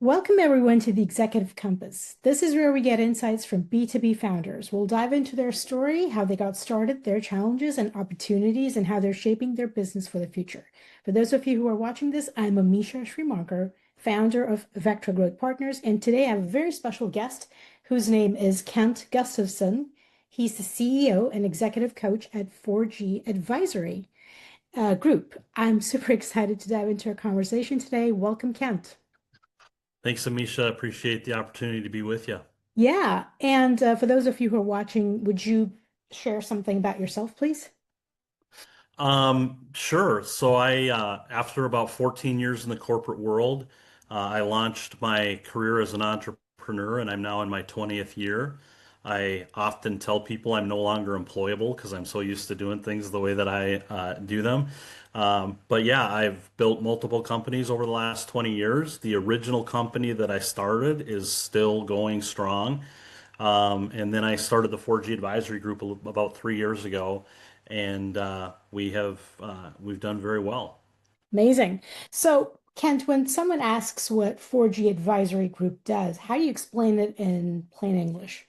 Welcome, everyone, to the Executive Compass. This is where we get insights from B2B founders. We'll dive into their story, how they got started, their challenges and opportunities, and how they're shaping their business for the future. For those of you who are watching this, I'm Amisha Srimankar, founder of Vector Growth Partners, and today I have a very special guest whose name is Kent Gustafson. He's the CEO and executive coach at 4G Advisory Group. I'm super excited to dive into our conversation today. Welcome, Kent. Thanks, Amisha. Appreciate the opportunity to be with you. Yeah. And for those of you who are watching, would you share something about yourself, please? Sure. After about 14 years in the corporate world, I launched my career as an entrepreneur, and I'm now in my 20th year. I often tell people I'm no longer employable because I'm so used to doing things the way that I do them. But yeah, I've built multiple companies over the last 20 years. The original company that I started is still going strong. And then I started the 4G Advisory Group about 3 years ago, and we've done very well. Amazing. So, Kent, when someone asks what 4G Advisory Group does, how do you explain it in plain English?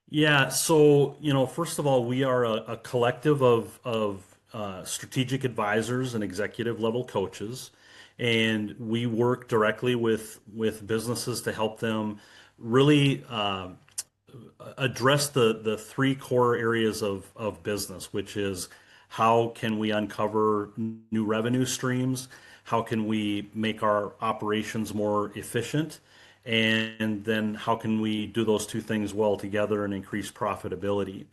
Yeah, first of all, we are a collective of strategic advisors and executive level coaches, and we work directly with businesses to help them really address the three core areas of business, which is how can we uncover new revenue streams? How can we make our operations more efficient? And then how can we do those two things well together and increase profitability?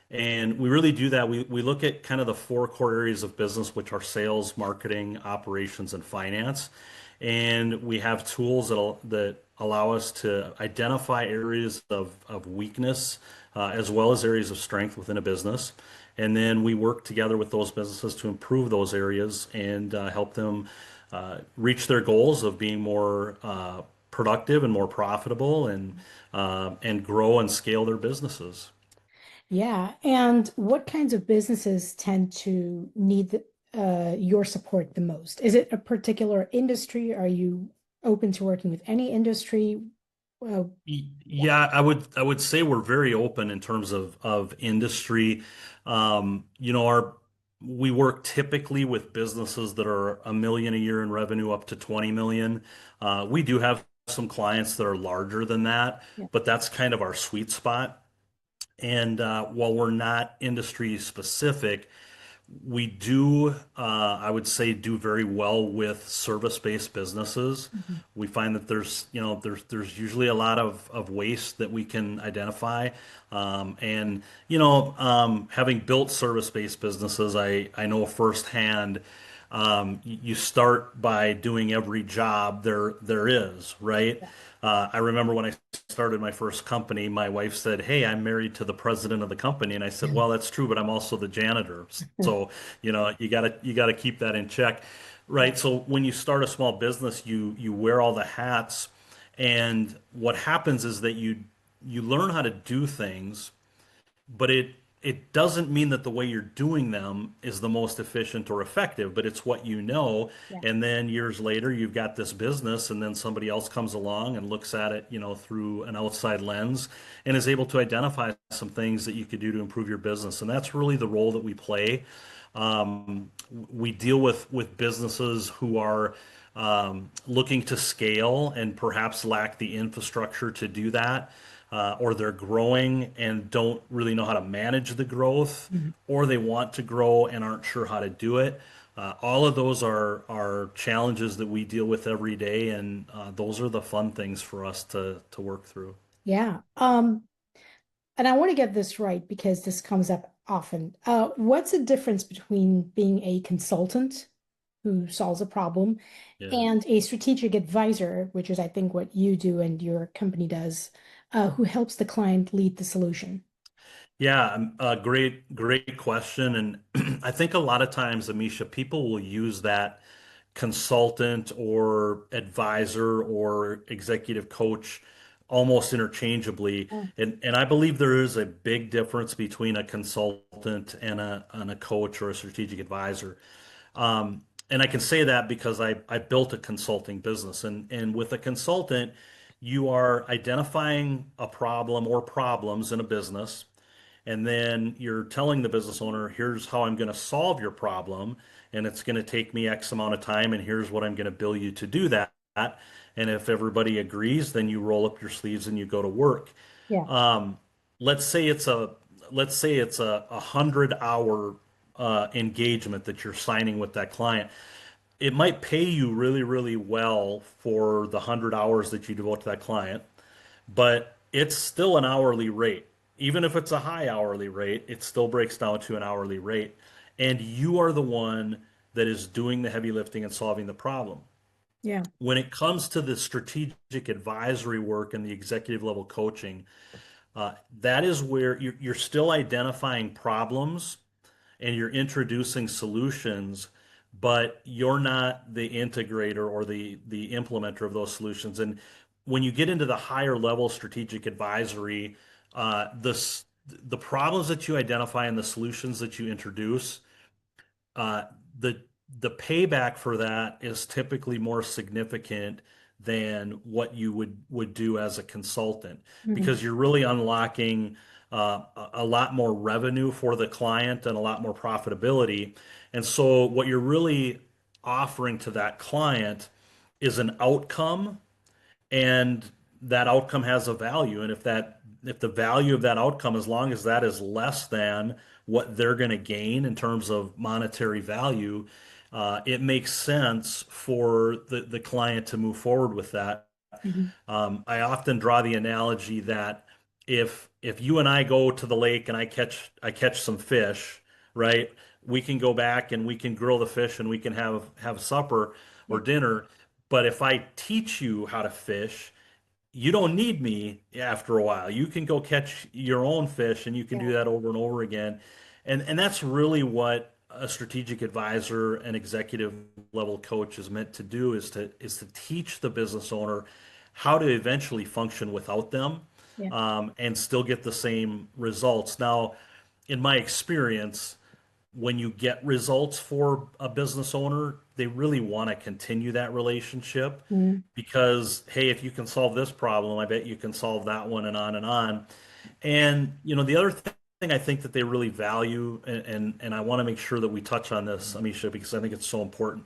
And we really do that. We look at kind of the four core areas of business, which are sales, marketing, operations, and finance. And we have tools that allow us to identify areas of weakness as well as areas of strength within a business. And then we work together with those businesses to improve those areas and help them reach their goals of being more productive and more profitable and grow and scale their businesses. Yeah. And what kinds of businesses tend to need your support the most? Is it a particular industry? Are you open to working with any industry? Well, Yeah, I would say we're very open in terms of industry. Our we work typically with businesses that are 1 million a year in revenue up to 20 million. We do have some clients that are larger than that, yeah. but that's kind of our sweet spot. And while we're not industry specific, we do, I would say, do very well with service-based businesses. Mhm. We find that there's usually a lot of waste that we can identify. Having built service-based businesses, I know firsthand, you start by doing every job there is, right? Yeah. I remember when I started my first company, my wife said, "Hey, I'm married to the president of the company," and I said, "Well, that's true, but I'm also the janitor." So, you gotta keep that in check, Yeah. right? So when you start a small business, you wear all the hats, and what happens is that you learn how to do things, but it doesn't mean that the way you're doing them is the most efficient or effective, but it's what you know. Yeah. And then years later, you've got this business, and then somebody else comes along and looks at it, through an outside lens and is able to identify some things that you could do to improve your business. And that's really the role that we play. We deal with businesses who are looking to scale and perhaps lack the infrastructure to do that, or they're growing and don't really know how to manage the growth, Mhm. or they want to grow and aren't sure how to do it. All of those are challenges that we deal with every day, and those are the fun things for us to work through. Yeah. And I want to get this right because this comes up often. What's the difference between being a consultant who solves a problem Yeah. and a strategic advisor, which is, I think, what you do and your company does, who helps the client lead the solution? Yeah, a great question. And I think a lot of times, Amisha, people will use that consultant or advisor or executive coach almost interchangeably. Oh, And I believe there is a big difference between a consultant and a coach or a strategic advisor. and I can say that because I built a consulting business, and with a consultant, you are identifying a problem or problems in a business, and then you're telling the business owner, here's how I'm going to solve your problem, and it's going to take me X amount of time, and here's what I'm going to bill you to do that. And if everybody agrees, then you roll up your sleeves and you go to work. Yeah. Um, let's say it's a let's say it's a 100 hour engagement that you're signing with that client. It might pay you really, really well for the 100 hours that you devote to that client, but it's still an hourly rate. Even if it's a high hourly rate, it still breaks down to an hourly rate. And you are the one that is doing the heavy lifting and solving the problem. Yeah. When it comes to the strategic advisory work and the executive level coaching, that is where you're still identifying problems and you're introducing solutions, but you're not the integrator or the implementer of those solutions. And when you get into the higher level strategic advisory, the problems that you identify and the solutions that you introduce, uh, the the payback for that is typically more significant than what you would do as a consultant Mhm. because you're really unlocking a lot more revenue for the client and a lot more profitability. And so what you're really offering to that client is an outcome, and that outcome has a value. And if the value of that outcome, as long as that is less than what they're going to gain in terms of monetary value, it makes sense for the client to move forward with that. Mhm. I often draw the analogy that if you and I go to the lake and I catch some fish, right? We can go back and we can grill the fish and we can have supper Yeah. or dinner. But if I teach you how to fish, you don't need me after a while. You can go catch your own fish and you can do Yeah. that over and over again. And that's really what a strategic advisor and executive level coach is meant to do is to teach the business owner how to eventually function without them, Yeah. and still get the same results. Now, in my experience, when you get results for a business owner, they really want to continue that relationship Mhm. because, hey, if you can solve this problem, I bet you can solve that one and on and on. And, the other thing I think that they really value, and I want to make sure that we touch on this, Amisha, because I think it's so important.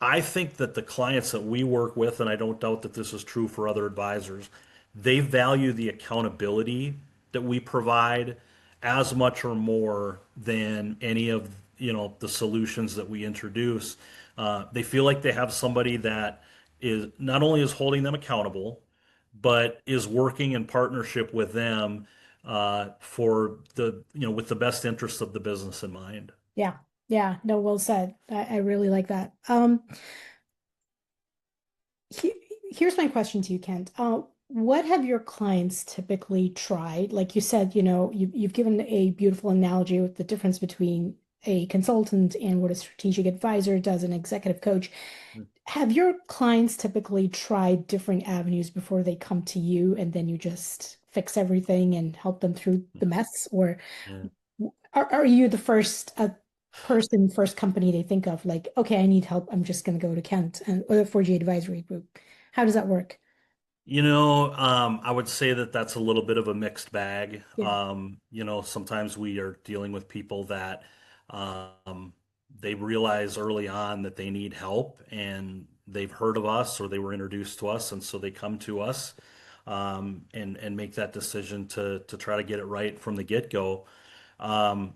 I think that the clients that we work with, and I don't doubt that this is true for other advisors, they value the accountability that we provide as much or more than any of the solutions that we introduce. They feel like they have somebody that is not only is holding them accountable, but is working in partnership with them for with the best interests of the business in mind. Yeah. Yeah. No, well said. I really like that. He- Here's my question to you, Kent. What have your clients typically tried? Like you said, you've given a beautiful analogy with the difference between a consultant and what a strategic advisor does, an executive coach. Have your clients typically tried different avenues before they come to you and then you just fix everything and help them through the mess? Or Yeah. are you the first person, first company they think of, like, okay, I need help. I'm just going to go to Kent and or the 4G Advisory Group. How does that work? I would say that that's a little bit of a mixed bag. Yeah. Sometimes we are dealing with people that they realize early on that they need help and they've heard of us or they were introduced to us, and so they come to us and make that decision to try to get it right from the get-go. Um,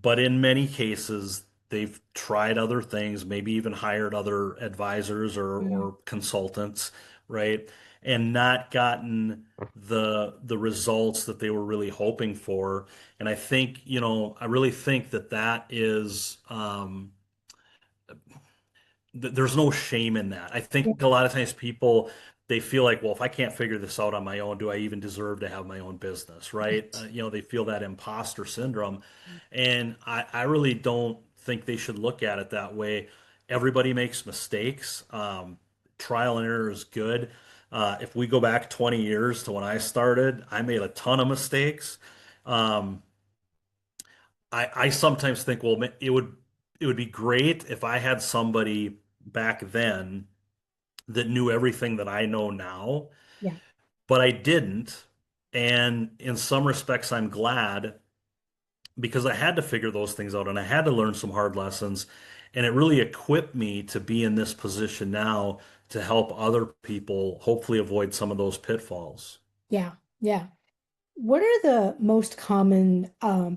but in many cases, they've tried other things, maybe even hired other advisors Mhm. or consultants, right? And not gotten the results that they were really hoping for. And I think, I really think that is there's no shame in that. I think Yeah. a lot of times people they feel like, well, if I can't figure this out on my own, do I even deserve to have my own business, right? They feel that imposter syndrome, and I really don't think they should look at it that way. Everybody makes mistakes. Trial and error is good. If we go back 20 years to when I started, I made a ton of mistakes. Um, I sometimes think, well, it would be great if I had somebody back then that knew everything that I know now, Yeah. but I didn't. And in some respects, I'm glad because I had to figure those things out and I had to learn some hard lessons. And it really equipped me to be in this position now to help other people hopefully avoid some of those pitfalls. Yeah. Yeah. What are the most common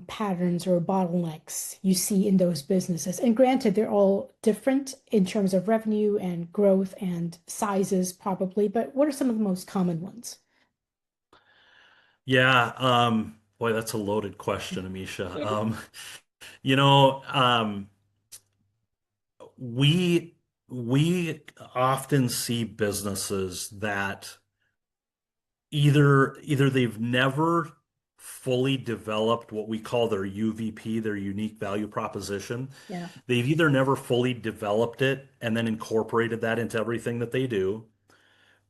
patterns or bottlenecks you see in those businesses? And granted, they're all different in terms of revenue and growth and sizes, probably, but what are some of the most common ones? Yeah, boy, that's a loaded question, Amisha. You know, we we often see businesses that either they've never fully developed what we call their UVP, their unique value proposition. Yeah. They've either never fully developed it and then incorporated that into everything that they do,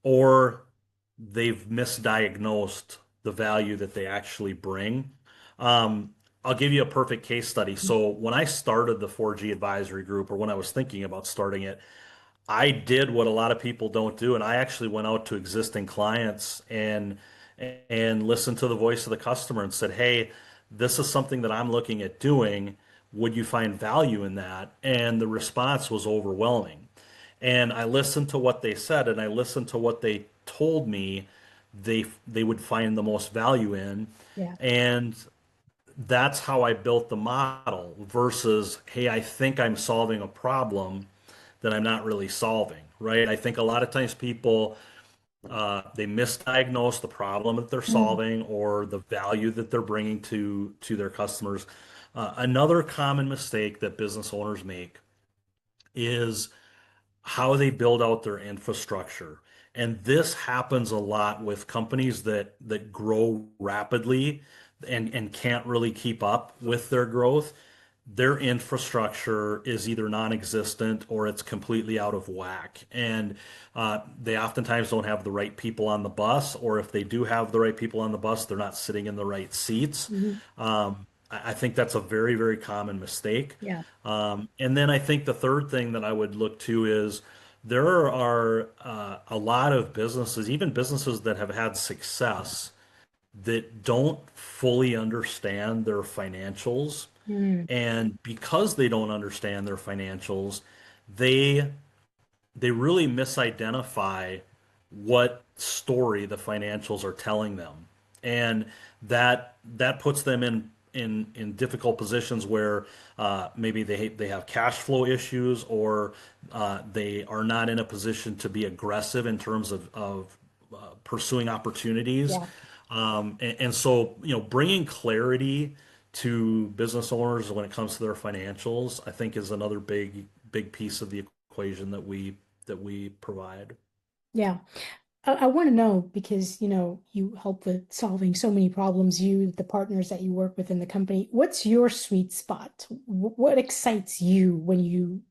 or they've misdiagnosed the value that they actually bring. Um, I'll give you a perfect case study. So when I started the 4G advisory group, or when I was thinking about starting it, I did what a lot of people don't do, and I actually went out to existing clients and listened to the voice of the customer and said, "Hey, this is something that I'm looking at doing. Would you find value in that?" And the response was overwhelming. And I listened to what they said, and I listened to what they told me they would find the most value in, Yeah. and that's how I built the model versus, "Hey, I think I'm solving a problem that I'm not really solving," right? I think a lot of times people they misdiagnose the problem that they're Mm. solving or the value that they're bringing to their customers. Another common mistake that business owners make is how they build out their infrastructure. And this happens a lot with companies that grow rapidly and can't really keep up with their growth. Their infrastructure is either non-existent or it's completely out of whack. And they oftentimes don't have the right people on the bus, or if they do have the right people on the bus, they're not sitting in the right seats. Mhm. I think that's a very, very common mistake. Yeah. And then I think the third thing that I would look to is there are a lot of businesses, even businesses that have had success, that don't fully understand their financials. Mm. And because they don't understand their financials, they they really misidentify what story the financials are telling them, and that puts them in difficult positions where maybe they have cash flow issues, or they are not in a position to be aggressive in terms of pursuing opportunities. Yeah. And so, bringing clarity to business owners when it comes to their financials, I think is another big piece of the equation that we provide. Yeah. I want to know because, you help with solving so many problems, you, the partners that you work with in the company. What's your sweet spot? What excites you when you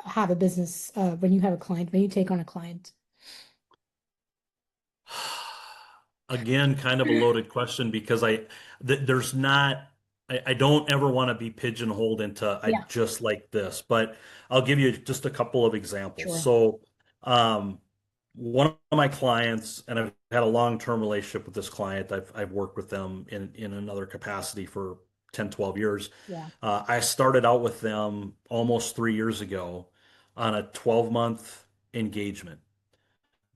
have a business, when you have a client, when you take on a client? Again, kind of a loaded question because there's not I don't ever want to be pigeonholed into I Yeah, just like this, but I'll give you just a couple of examples. sure. So, one of my clients, and I've had a long-term relationship with this client. I've worked with them in another capacity for 10, 12 years. Yeah. I started out with them almost 3 years ago on a 12-month engagement.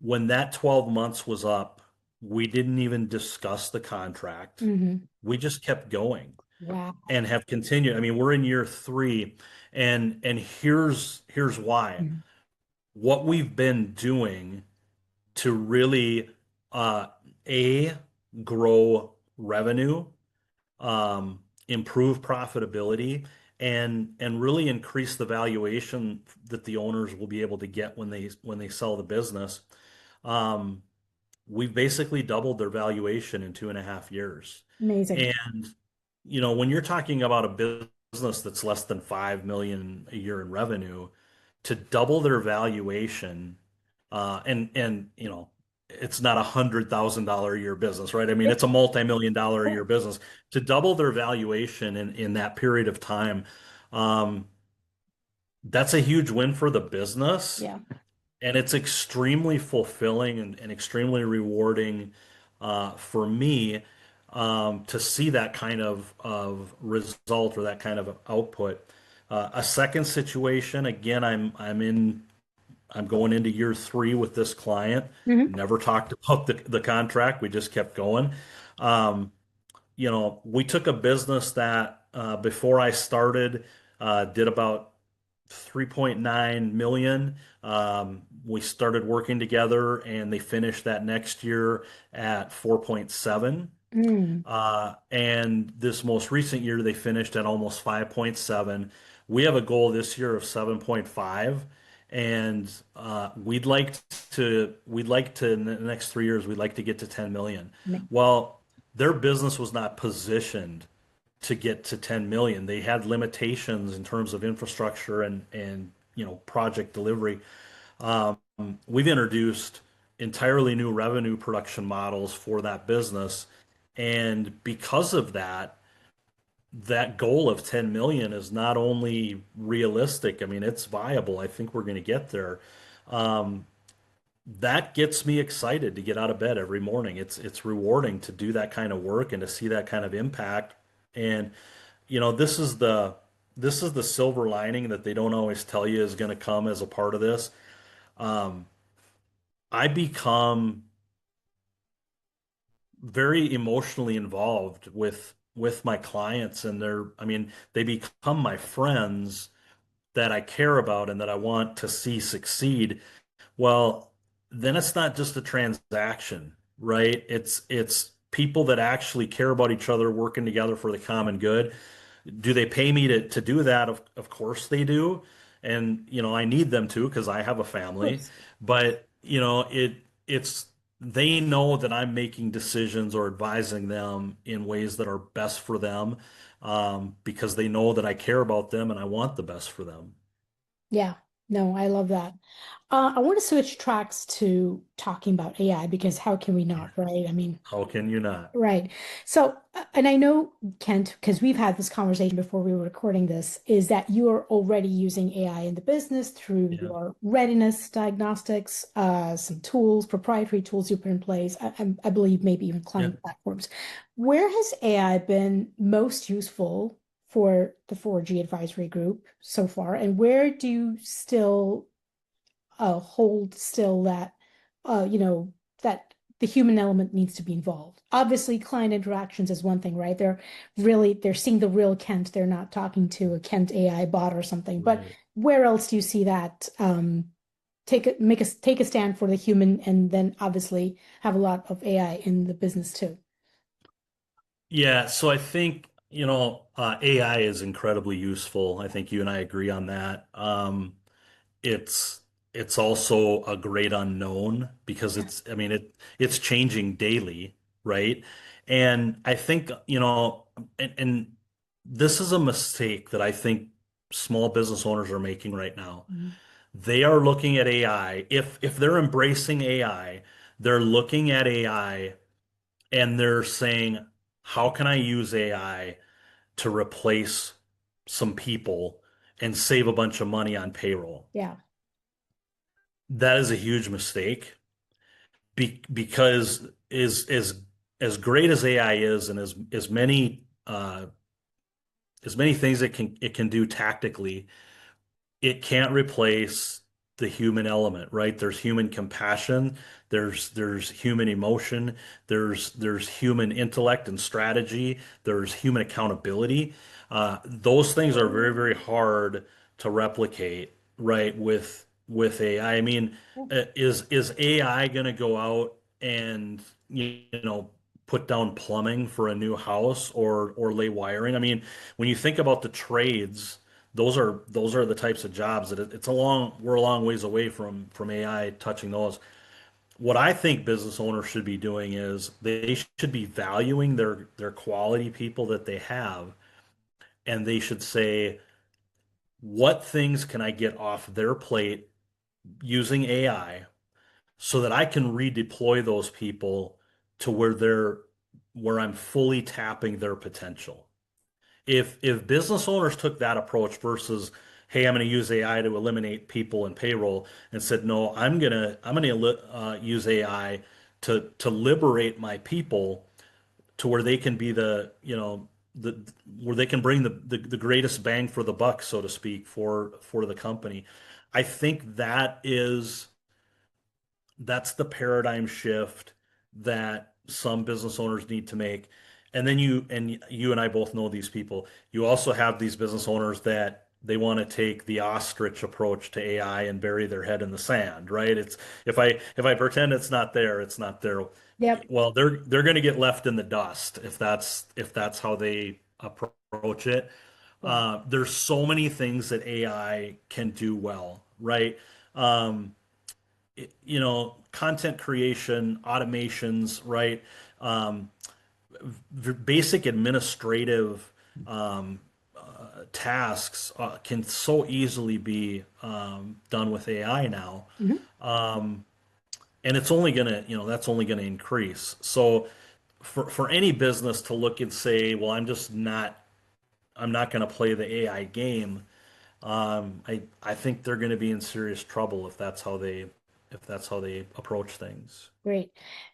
When that 12 months was up, we didn't even discuss the contract. Hmm. We just kept going Wow. and have continued. I mean, we're in year three, and here's why. Mhm. What we've been doing to really uh a grow revenue, improve profitability, and really increase the valuation that the owners will be able to get when they sell the business. Um, we've basically doubled their valuation in 2.5 years. Amazing. And when you're talking about a business that's less than 5 million a year in revenue, to double their valuation, and it's not $100,000 a year business, right? I mean, Yeah, it's a multi-million-dollar a yeah. year business. To double their valuation in that period of time, um, that's a huge win for the business. Yeah. And it's extremely fulfilling and extremely rewarding for me to see that kind of result or that kind of output. A second situation, again, I'm going into year three with this client. Hmm. Never talked about the contract. We just kept going. Um, we took a business that before I started did about 3.9 million. We started working together and they finished that next year at 4.7. Mm. And this most recent year, they finished at almost 5.7. We have a goal this year of 7.5. And we'd like to, in the next 3 years, we'd like to get to 10 million. Well, their business was not positioned to get to 10 million. They had limitations in terms of infrastructure and project delivery. Um, we've introduced entirely new revenue production models for that business. And because of that, that goal of 10 million is not only realistic, I mean, it's viable. I think we're going to get there. Um, that gets me excited to get out of bed every morning. It's rewarding to do that kind of work and to see that kind of impact. And this is the silver lining that they don't always tell you is going to come as a part of this. Um, I become very emotionally involved with my clients and I mean, they become my friends that I care about and that I want to see succeed. Well, then it's not just a transaction, right? It's people that actually care about each other working together for the common good. Do they pay me to do that? Of course they do. And I need them to because I have a Of family. course. But it's they know that I'm making decisions or advising them in ways that are best for them, because they know that I care about them and I want the best for them. Yeah. No, I love that. I want to switch tracks to talking about AI because how can we not, right? I mean, How can you not? right. So, and I know, Kent, because we've had this conversation before we were recording this, is that you are already using AI in the business through Yeah. your readiness diagnostics, some tools, proprietary tools you put in place. I believe maybe even Yeah. client platforms. Where has AI been most useful for the 4G advisory group so far? And where do you still hold still that that the human element needs to be involved. Obviously, client interactions is one thing, right? They're seeing the real Kent. They're not talking to a Kent AI bot or something. But Right. where else do you see that take a stand for the human and then obviously have a lot of AI in the business too? Yeah, so I think, AI is incredibly useful. I think you and I agree on that. It's it's also a great unknown because I mean, it's changing daily, right? And I think, and this is a mistake that I think small business owners are making right now. Mhm. They are looking at AI. If they're embracing AI, they're looking at AI and they're saying, how can I use AI to replace some people and save a bunch of money on payroll? Yeah. That is a huge mistake because as great as AI is and as many things it can do tactically, it can't replace the human element, right? There's human compassion, there's human emotion, there's human intellect and strategy, there's human accountability. Those things are very, very hard to replicate, right? With AI. I mean, is AI going to go out and put down plumbing for a new house or lay wiring? I mean, when you think about the trades, those are the types of jobs that we're a long ways away from AI touching those. What I think business owners should be doing is they should be valuing their quality people that they have, and they should say, what things can I get off their plate using AI so that I can redeploy those people to where I'm fully tapping their potential. If business owners took that approach versus, hey, I'm going to use AI to eliminate people in payroll, and said, no, I'm gonna use AI to liberate my people to where they can be the where they can bring the greatest bang for the buck, so to speak, for the company. I think that's the paradigm shift that some business owners need to make. And then you and I both know these people. You also have these business owners that they want to take the ostrich approach to AI and bury their head in the sand, right? It's if I pretend it's not there, it's not there. Yep. Well, they're going to get left in the dust if that's how they approach it. Yeah. There's so many things that AI can do well, right? Um, content creation, automations, right? Um, Basic administrative tasks can so easily be done with AI now, Mhm. and that's only gonna increase. So for any business to look and say, well, I'm not gonna play the AI game. I think they're gonna be in serious trouble if that's how they approach things. Great.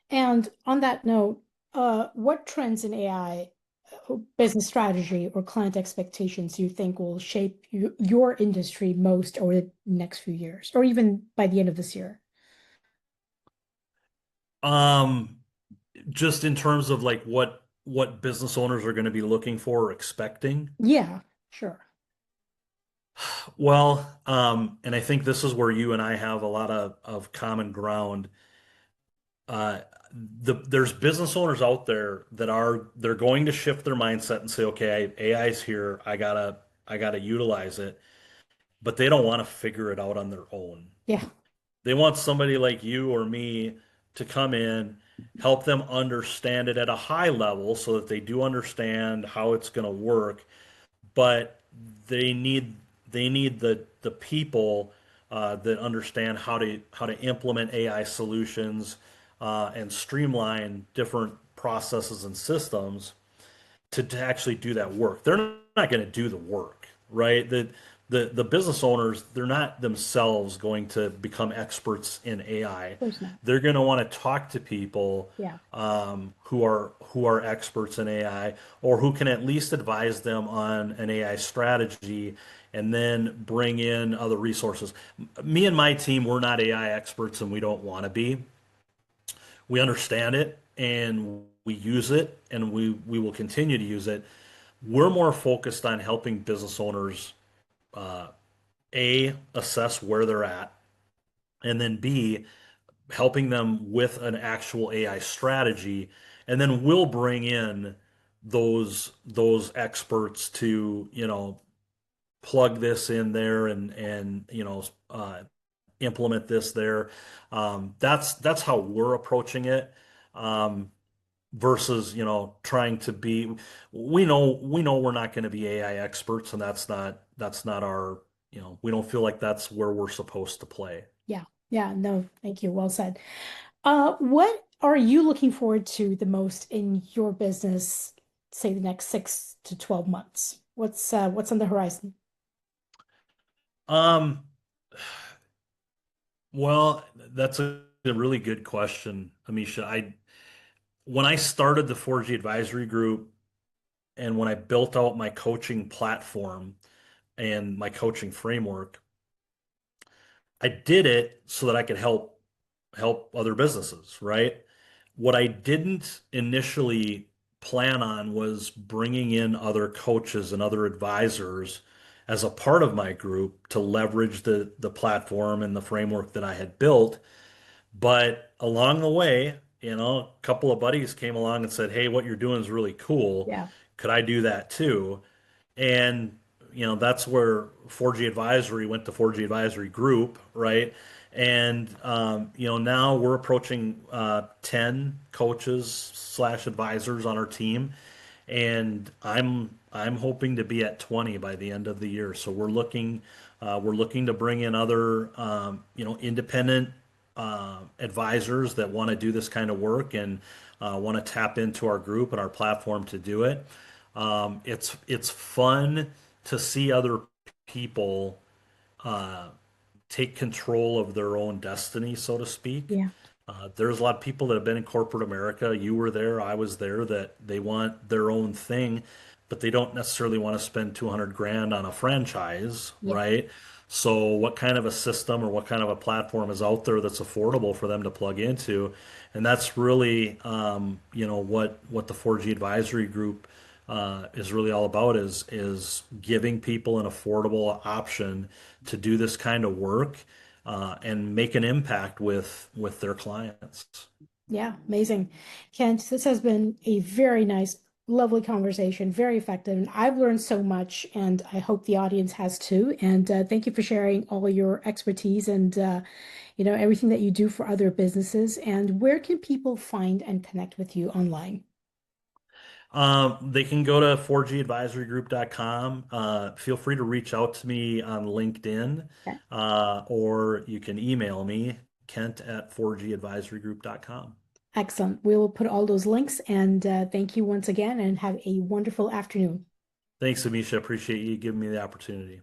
And on that note, what trends in AI, business strategy, or client expectations do you think will shape your industry most over the next few years, or even by the end of this year? Um, just in terms of like what business owners are going to be looking for or expecting. Yeah, sure. Well, and I think this is where you and I have a lot of common ground. Uh, there's business owners out there that they're going to shift their mindset and say, okay, AI is here. I gotta utilize it, but they don't want to figure it out on their own. Yeah, They want somebody like you or me to come in, help them understand it at a high level so that they do understand how it's going to work, but they need the people that understand how to implement AI solutions and streamline different processes and systems to actually do that work. They're not going to do the work, right? The business owners, they're not themselves going to become experts in AI. of course not. They're going to want to talk to people Yeah, who are experts in AI or who can at least advise them on an AI strategy and then bring in other resources. Me and my team, we're not AI experts and we don't want to be. We understand it and we use it and we will continue to use it. We're more focused on helping business owners assess where they're at, and then B, helping them with an actual AI strategy, and then we'll bring in those experts to plug this in there and implement this there. That's how we're approaching it. Versus trying to be, we know we're not going to be AI experts, and that's not our, we don't feel like that's where we're supposed to play. yeah, yeah. No, thank you. Well said. What are you looking forward to the most in your business, say the next 6 to 12 months? What's on the horizon? Um, well, that's a really good question, Amisha. When I started the 4G Advisory Group and when I built out my coaching platform and my coaching framework, I did it so that I could help other businesses, right? What I didn't initially plan on was bringing in other coaches and other advisors as a part of my group to leverage the platform and the framework that I had built. But along the way, a couple of buddies came along and said, "Hey, what you're doing is really cool. Yeah, Could I do that too?" And that's where 4G Advisory went to 4G Advisory Group, right? And now we're approaching 10 coaches slash advisors on our team, and I'm hoping to be at 20 by the end of the year. So we're looking to bring in other independent advisors that want to do this kind of work and want to tap into our group and our platform to do it. It's fun to see other people. uh, take control of their own destiny, so to speak. Yeah. There's a lot of people that have been in corporate America. You were there, I was there, that they want their own thing, but they don't necessarily want to spend 200 grand on a franchise, Yeah. right? So what kind of a system or what kind of a platform is out there that's affordable for them to plug into? And that's really, what the 4G Advisory Group is really all about is giving people an affordable option to do this kind of work and make an impact with their clients. Yeah, amazing. Kent, this has been a very nice, lovely conversation, very effective. And I've learned so much, and I hope the audience has too. And thank you for sharing all your expertise and everything that you do for other businesses. And where can people find and connect with you online? They can go to 4gadvisorygroup.com. Feel free to reach out to me on LinkedIn, Okay. or you can email me, Kent at 4gadvisorygroup.com. Excellent. We will put all those links and thank you once again and have a wonderful afternoon. Thanks, Amisha. Appreciate you giving me the opportunity.